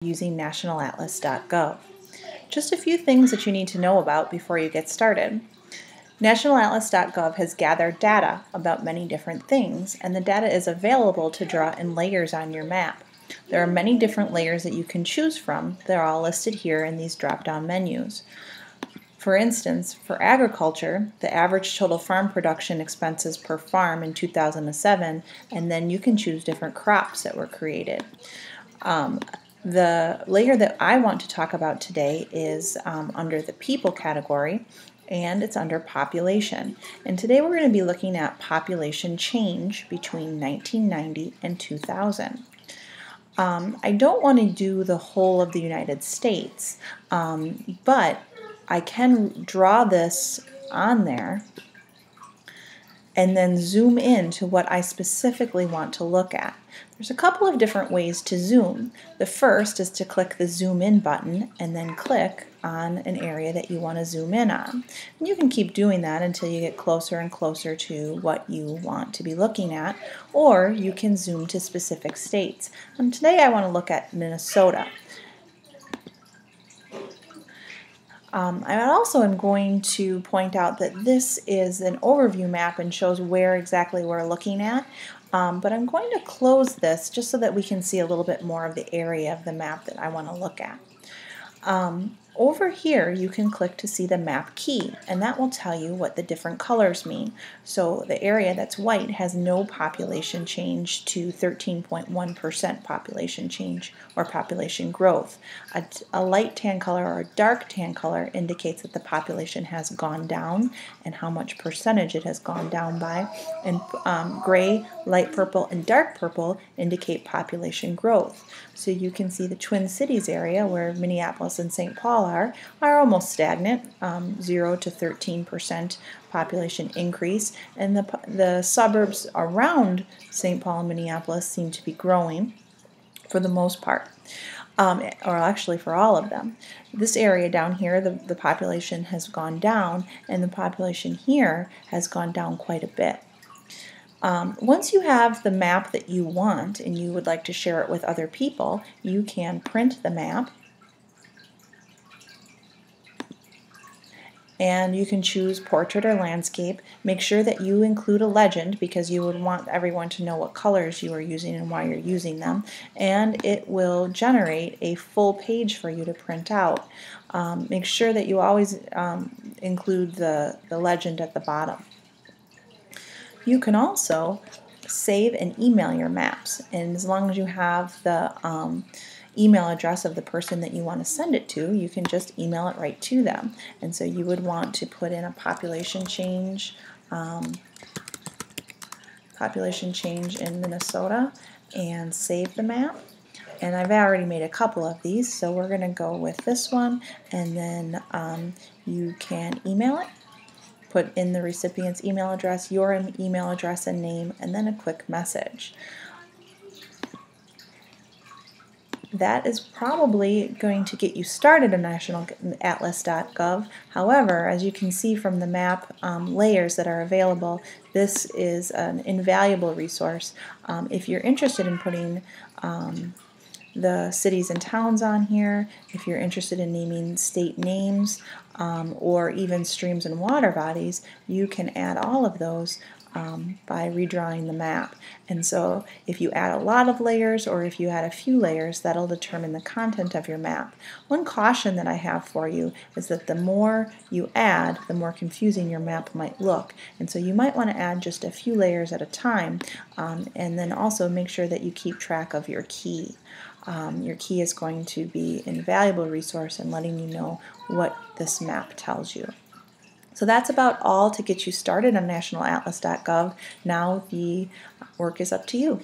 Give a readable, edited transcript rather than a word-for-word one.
using nationalatlas.gov. Just a few things that you need to know about before you get started. Nationalatlas.gov has gathered data about many different things, and the data is available to draw in layers on your map. There are many different layers that you can choose from. They're all listed here in these drop-down menus. For instance, for agriculture, the average total farm production expenses per farm in 2007, and then you can choose different crops that were created. The layer that I want to talk about today is under the people category, and it's under population. And today we're going to be looking at population change between 1990 and 2000. I don't want to do the whole of the United States, but I can draw this on there and then zoom in to what I specifically want to look at. There's a couple of different ways to zoom. The first is to click the zoom in button and then click on an area that you want to zoom in on. And you can keep doing that until you get closer and closer to what you want to be looking at, or you can zoom to specific states. And today I want to look at Minnesota. I also am going to point out that this is an overview map and shows where exactly we're looking at, but I'm going to close this just so that we can see a little bit more of the area of the map that I want to look at. Over here you can click to see the map key, and that will tell you what the different colors mean. So the area that's white has no population change to 13.1% population change or population growth. A light tan color or a dark tan color indicates that the population has gone down and how much percentage it has gone down by. And gray, light purple, and dark purple indicate population growth. So you can see the Twin Cities area where Minneapolis and St. Paul are almost stagnant, 0 to 13% population increase, and the suburbs around St. Paul and Minneapolis seem to be growing for the most part, or actually for all of them. This area down here, the population has gone down, and the population here has gone down quite a bit. Once you have the map that you want and you would like to share it with other people, you can print the map, and you can choose portrait or landscape. Make sure that you include a legend because you would want everyone to know what colors you are using and why you're using them, and it will generate a full page for you to print out. Make sure that you always include the legend at the bottom. You can also save and email your maps, and as long as you have the email address of the person that you want to send it to, you can just email it right to them. And so you would want to put in a population change in Minnesota and save the map. And I've already made a couple of these, so we're going to go with this one, and then you can email it. Put in the recipient's email address, your email address and name, and then a quick message. That is probably going to get you started on nationalatlas.gov. However, as you can see from the map layers that are available, this is an invaluable resource. If you're interested in putting the cities and towns on here, if you're interested in naming state names, or even streams and water bodies, you can add all of those by redrawing the map. And so if you add a lot of layers or if you add a few layers, that'll determine the content of your map. One caution that I have for you is that the more you add, the more confusing your map might look. And so you might want to add just a few layers at a time, and then also make sure that you keep track of your key. Your key is going to be an invaluable resource in letting you know what this map tells you. So that's about all to get you started on nationalatlas.gov. Now the work is up to you.